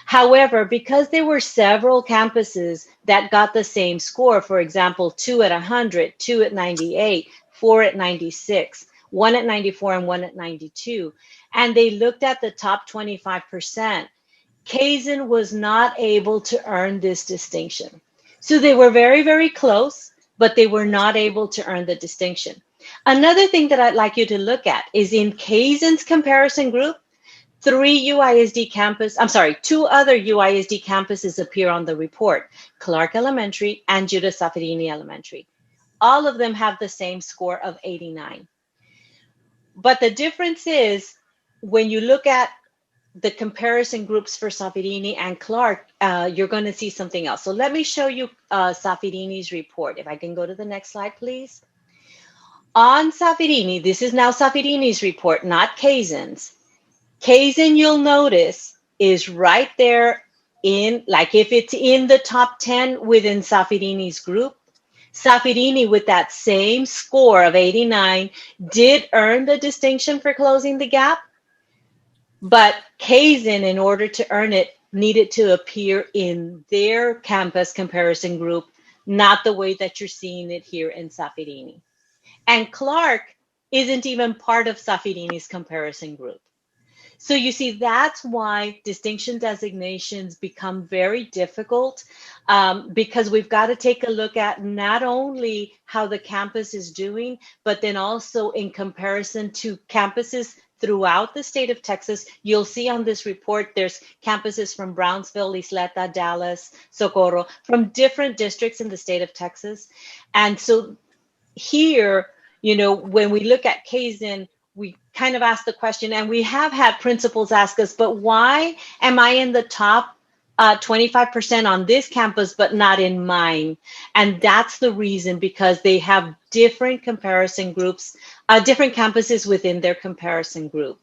Speaker 14: However, because there were several campuses that got the same score, for example, 2 at 100, 2 at 98, 4 at 96, 1 at 94, and 1 at 92, and they looked at the top 25%, Kaizen was not able to earn this distinction. So they were very, very close, but they were not able to earn the distinction. Another thing that I'd like you to look at is in Kaizen's comparison group, 2 other UISD campuses appear on the report, Clark Elementary and Judah Saffirini Elementary. All of them have the same score of 89. But the difference is, when you look at the comparison groups for Saffirini and Clark, you're going to see something else. So let me show you Saffirini's report. If I can go to the next slide, please. On Saffirini, this is now Saffirini's report, not Kaizen's. Kaizen, you'll notice is right there in, like if it's in the top 10 within Safirini's group, Safirini with that same score of 89 did earn the distinction for closing the gap, but Kaizen, in order to earn it, needed to appear in their campus comparison group, not the way that you're seeing it here in Safirini. And Clark isn't even part of Safirini's comparison group. So you see, that's why distinction designations become very difficult, because we've got to take a look at not only how the campus is doing, but then also in comparison to campuses throughout the state of Texas. You'll see on this report, there's campuses from Brownsville, Isleta, Dallas, Socorro, from different districts in the state of Texas. And so here, you know, when we look at Kaizen, we kind of ask the question, and we have had principals ask us, but why am I in the top 25% on this campus, but not in mine? And that's the reason, because they have different comparison groups, different campuses within their comparison group.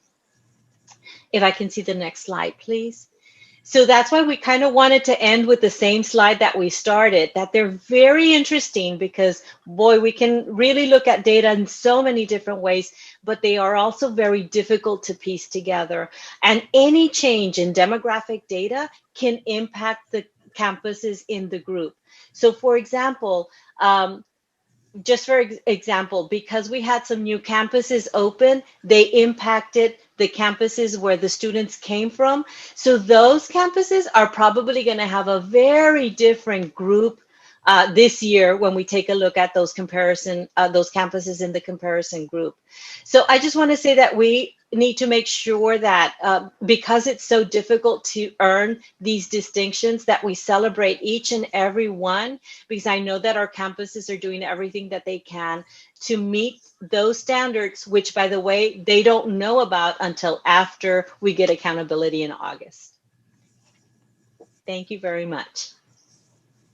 Speaker 14: If I can see the next slide, please. So that's why we kind of wanted to end with the same slide that we started, that they're very interesting because, boy, we can really look at data in so many different ways, but they are also very difficult to piece together. And any change in demographic data can impact the campuses in the group. So for example, just for example, because we had some new campuses open, they impacted the campuses where the students came from. So those campuses are probably going to have a very different group this year when we take a look at those those campuses in the comparison group. So I just want to say that we need to make sure that because it's so difficult to earn these distinctions, that we celebrate each and every one, because I know that our campuses are doing everything that they can to meet those standards, which, by the way, they don't know about until after we get accountability in August. Thank you very much.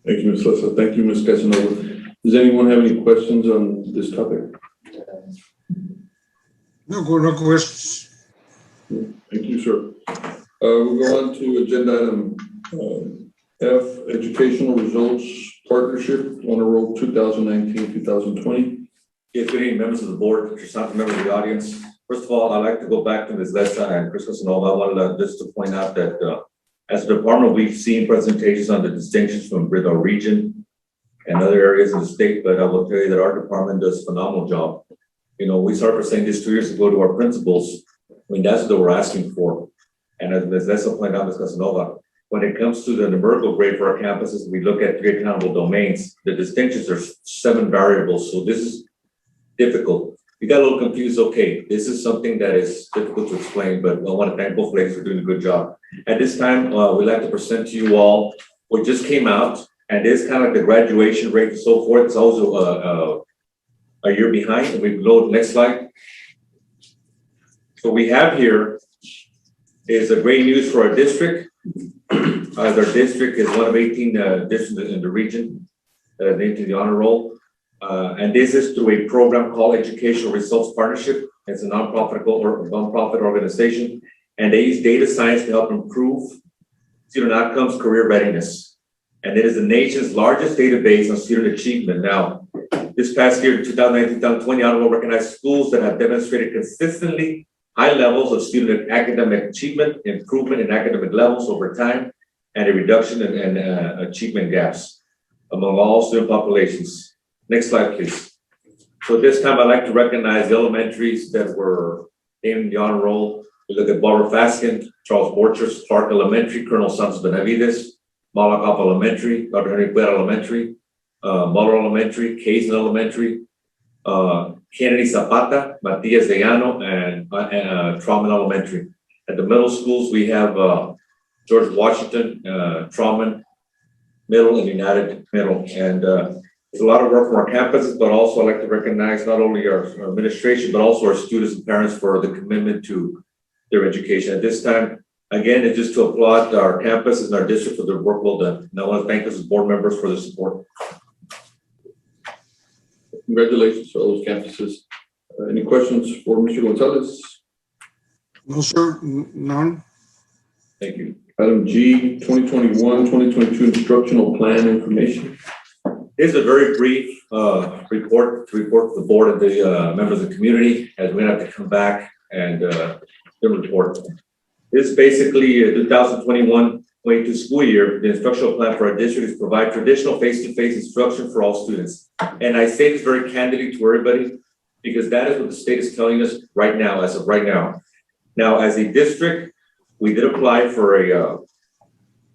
Speaker 1: Thank you, Ms. Lessa. Thank you, Ms. Casanova. Does anyone have any questions on this topic?
Speaker 5: No questions.
Speaker 1: Thank you, sir. We'll go on to agenda item F, Educational Results Partnership, Honor Roll 2019-2020.
Speaker 15: Yes, good evening, members of the board, members of the audience. First of all, I'd like to go back to Ms. Lessa and Chris Casanova. I wanted just to point out that as a department, we've seen presentations on the distinctions from our region and other areas of the state, but I will tell you that our department does a phenomenal job. You know, we started saying this 2 years ago to our principals. I mean, that's what we're asking for. And as Ms. Lessa pointed out, Ms. Casanova, when it comes to the numerical grade for our campuses, we look at 3 accountable domains. The distinctions are 7 variables, so this is difficult. We got a little confused. Okay, this is something that is difficult to explain, but I want to thank both ladies for doing a good job. At this time, we'd like to present to you all what just came out, and it's kind of like the graduation rate and so forth. It's also a year behind. And we load next slide. So we have here is a great news for our district. Our district is one of 18 districts in the region that are named to the honor roll. And this is through a program called Educational Results Partnership. It's a nonprofit organization, and they use data science to help improve student outcomes, career readiness. And it is the nation's largest database on student achievement. Now, this past year, 2019-2020, honor roll recognized schools that have demonstrated consistently high levels of student academic achievement, improvement in academic levels over time, and a reduction in achievement gaps among all student populations. Next slide, please. So this time I'd like to recognize the elementaries that were named the honor roll. We look at Barbara Faskin, Charles Borchers, Clark Elementary, Colonel Santos Benavides, Malacop Elementary, Dr. Henry Cuellar Elementary, Muller Elementary, Kaizen Elementary, Kennedy Zapata, Matias de Llano, and Trauman Elementary. At the middle schools, we have George Washington, Trauman Middle, and United Middle. And there's a lot of work from our campuses, but also I'd like to recognize not only our administration, but also our students and parents for the commitment to their education. At this time, again, it's just to applaud our campuses and our district for their work well done. And I want to thank us as board members for the support.
Speaker 1: Congratulations to all those campuses. Any questions for Mr. Gonzalez?
Speaker 5: No, sir, none.
Speaker 1: Thank you. Item G, 2021-2022 instructional plan information.
Speaker 15: Here's a very brief report to the board and the members of the community, as we're gonna have to come back and the report. This is basically a 2021-22 school year. The instructional plan for our district is provide traditional face-to-face instruction for all students. And I say this very candidly to everybody, because that is what the state is telling us right now, as of right now. Now, as a district, we did apply for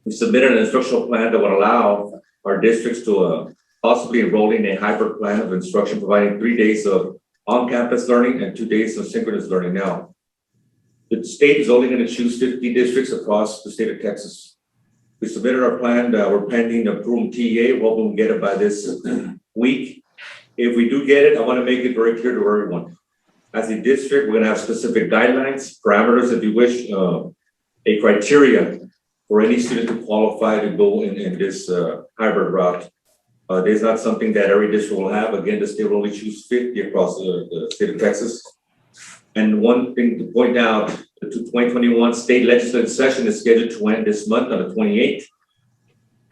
Speaker 15: we submitted an instructional plan that would allow our districts to possibly enroll in a hybrid plan of instruction, providing 3 days of on-campus learning and 2 days of synchronous learning. Now, the state is only going to choose 50 districts across the state of Texas. We submitted our plan. We're pending approval TEA. We're hoping we get it by this week. If we do get it, I want to make it very clear to everyone. As a district, we're going to have specific guidelines, parameters, if you wish, a criteria for any student to qualify to go in this hybrid route. There's not something that every district will have. Again, the state will only choose 50 across the state of Texas. And one thing to point out, the 2021 state legislative session is scheduled to end this month on the 28th.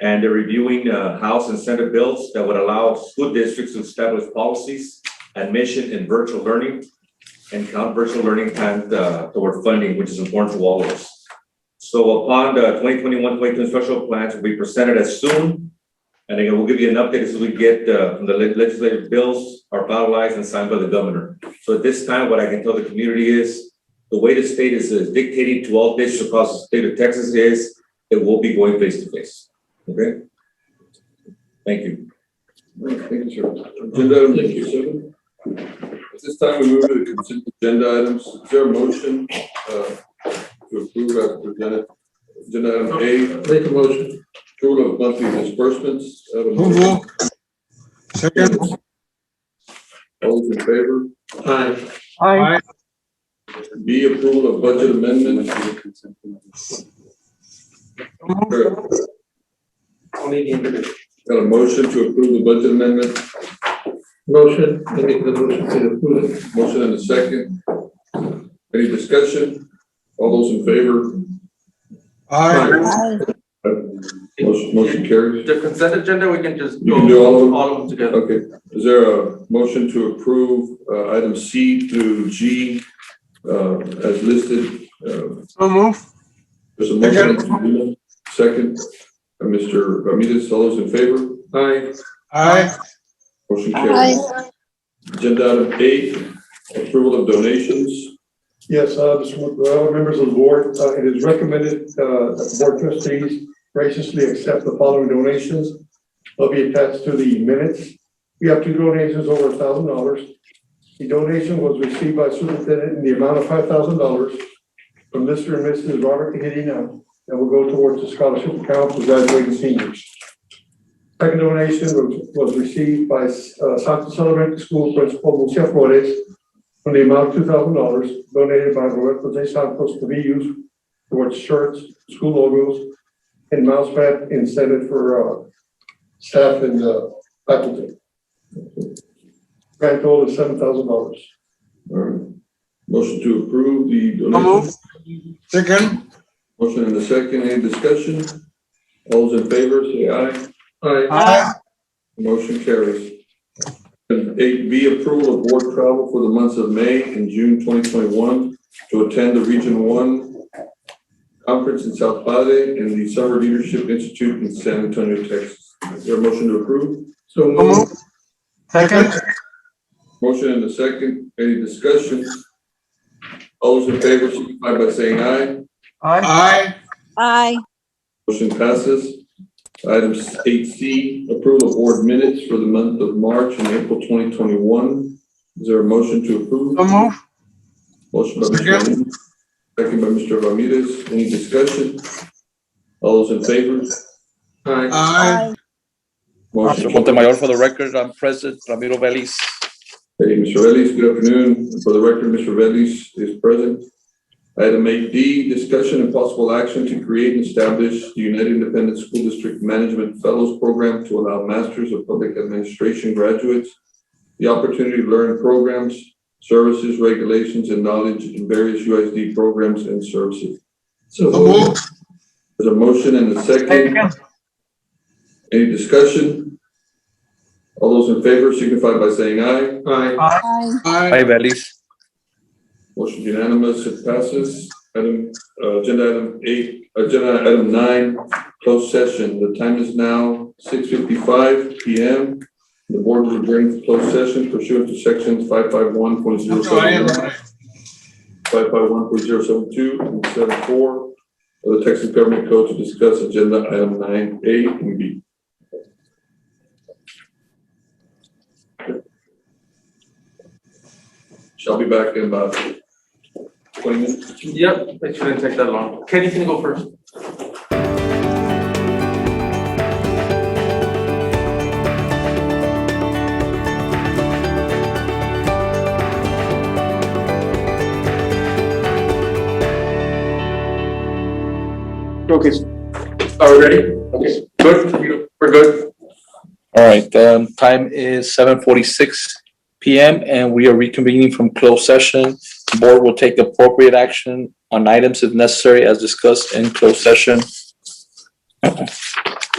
Speaker 15: And they're reviewing House and Senate bills that would allow school districts to establish policies, admission in virtual learning, and count virtual learning time toward funding, which is important to all of us. So upon the 2021-22 instructional plans will be presented as soon. And again, we'll give you an update as we get from the legislative bills are finalized and signed by the governor. So at this time, what I can tell the community is the way the state is dictating to all districts across the state of Texas is it will be going face to face. Okay? Thank you.
Speaker 1: Thank you, sir. Agenda item number 7. At this time, we move to the consent agenda items. Is there a motion to approve as presented? Agenda item A.
Speaker 6: Make a motion.
Speaker 1: Approval of monthly disbursements.
Speaker 5: Move. Second.
Speaker 1: All those in favor?
Speaker 6: Aye.
Speaker 3: Aye.
Speaker 1: B, approval of budget amendment. Got a motion to approve the budget amendment.
Speaker 6: Motion. I make the motion to approve it.
Speaker 1: Motion and a second. Any discussion? All those in favor?
Speaker 5: Aye.
Speaker 1: Motion carries.
Speaker 3: The consent agenda, we can just
Speaker 1: You can do all of them?
Speaker 3: all of them together.
Speaker 1: Okay. Is there a motion to approve item C through G as listed?
Speaker 3: So move.
Speaker 1: There's a motion. Second. Mr. Ramirez, all those in favor?
Speaker 5: Aye.
Speaker 1: Motion carries. Agenda item 8, approval of donations.
Speaker 10: Yes, members of the board, it is recommended that the board trustees graciously accept the following donations. They'll be attached to the minutes. We have 2 donations over $1,000. The donation was received by superintendent in the amount of $5,000 from Mr. and Mrs. Robert Tehirina, and will go towards the scholarship account for graduating seniors. Second donation was received by Santos Elementary School Principal Lucia Flores from the amount of $2,000 donated by Roberto J. Santos to be used towards shirts, school logos, and mousepad intended for staff and faculty. Grand total is $7,000.
Speaker 1: All right. Motion to approve the donation.
Speaker 5: Second.
Speaker 1: Motion and a second. Any discussion? All those in favor, say aye.
Speaker 5: Aye.
Speaker 1: Motion carries. And 8B, approval of board travel for the months of May and June 2021 to attend the Region 1 conference in South Padre and the Summer Leadership Institute in San Antonio, Texas. Is there a motion to approve?
Speaker 6: So move.
Speaker 3: Second.
Speaker 1: Motion and a second. Any discussion? All those in favor, signify by saying aye.
Speaker 5: Aye.
Speaker 4: Aye.
Speaker 1: Motion passes. Item 8C, approval of board minutes for the month of March and April 2021. Is there a motion to approve?
Speaker 3: So move.
Speaker 1: Motion by Mr. Ramirez, second by Mr. Ramirez. Any discussion? All those in favor?
Speaker 5: Aye.
Speaker 1: Motion.
Speaker 16: Montemayor, for the record, I'm present. Ramiro Vélez.
Speaker 1: Hey, Mr. Vélez, good afternoon. For the record, Mr. Vélez is present. Item 8D, discussion and possible action to create and establish the United Independent School District Management Fellows Program to allow Masters of Public Administration graduates the opportunity to learn programs, services, regulations, and knowledge in various UISD programs and services.
Speaker 6: So
Speaker 5: So moved.
Speaker 1: There's a motion and a second. Any discussion? All those in favor signify by saying aye.
Speaker 3: Aye.
Speaker 5: Aye.
Speaker 16: Aye, Bellis.
Speaker 1: Motion unanimous, it passes. Agenda item 9, closed session. The time is now 6:55 PM. The board will adjourn to closed session pursuant to sections 551.071, 551.072, and 74 of the Texas Government Code to discuss agenda item 9A and B. Shall be back in about 20 minutes.
Speaker 3: Yep, it shouldn't take that long. Katie, can you go first? Okay, are we ready? Okay, good, we're good.
Speaker 16: All right, time is 7:46 PM and we are reconvening from closed session. The board will take appropriate action on items if necessary as discussed in closed session.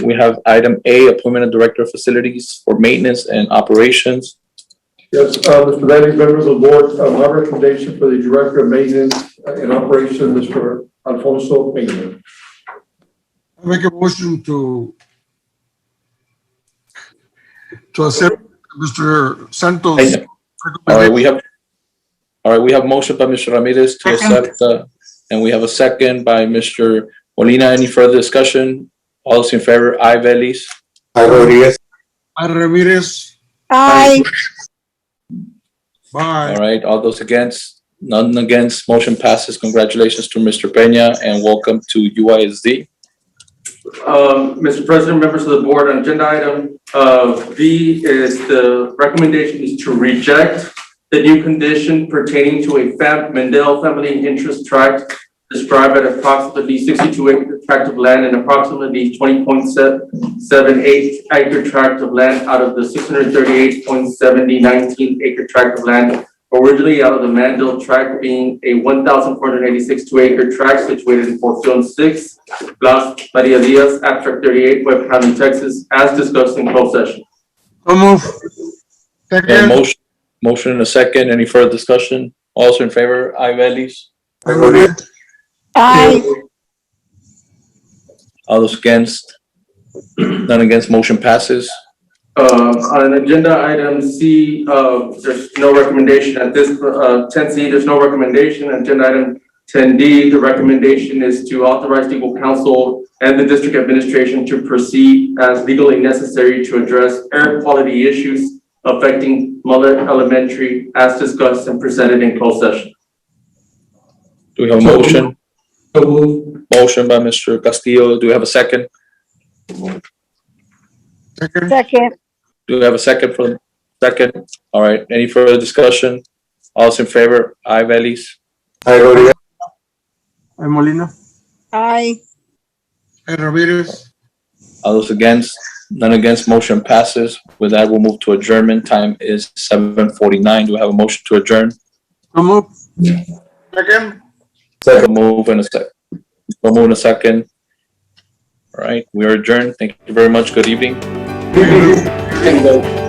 Speaker 16: We have item A, appointment of director of facilities for maintenance and operations.
Speaker 10: Yes, Mr. Bellis, members of the board, my recommendation for the director of maintenance and operation, Mr. Alfonso Peña.
Speaker 5: I make a motion to accept Mr. Santos.
Speaker 16: All right, we have motion by Mr. Ramirez to accept, and we have a second by Mr. Molina. Any further discussion? All those in favor, aye, Bellis.
Speaker 2: Aye, Rodriguez.
Speaker 5: Aye, Ramirez.
Speaker 13: Aye.
Speaker 5: Bye.
Speaker 16: All right, all those against? None against, motion passes. Congratulations to Mr. Peña and welcome to UISD.
Speaker 3: Mr. President, members of the board, on agenda item B is the recommendation is to reject the new condition pertaining to a Mendel family interest tract described at approximately 62-acre tract of land and approximately 20.78 acre tract of land out of the 638.7019 acre tract of land originally out of the Mandel tract, being a 1,486 2-acre tract situated in Porcion 6, Blas Maria Diaz, Abstract 38, Webb County, Texas, as discussed in closed session.
Speaker 5: So move.
Speaker 16: And
Speaker 5: Second.
Speaker 16: motion and a second. Any further discussion? Also in favor, aye, Bellis.
Speaker 5: Aye, Rodriguez.
Speaker 13: Aye.
Speaker 16: All those against? None against, motion passes.
Speaker 3: On agenda item C, there's no recommendation at this, 10C, there's no recommendation. Agenda item 10D, the recommendation is to authorize legal counsel and the district administration to proceed as legally necessary to address air quality issues affecting Mullet Elementary as discussed and presented in closed session.
Speaker 16: Do we have a motion? Motion by Mr. Castillo. Do we have a second?
Speaker 5: Second.
Speaker 13: Second.
Speaker 16: Do we have a second for second? All right, any further discussion? All those in favor, aye, Bellis.
Speaker 2: Aye, Rodriguez.
Speaker 5: Aye, Molina.
Speaker 13: Aye.
Speaker 5: Aye, Ramirez.
Speaker 16: All those against? None against, motion passes. With that, we'll move to adjournment. Time is 7:49. Do we have a motion to adjourn?
Speaker 5: So move. Second.
Speaker 16: Second move in a second. We'll move in a second. All right, we are adjourned. Thank you very much. Good evening.
Speaker 3: Good evening.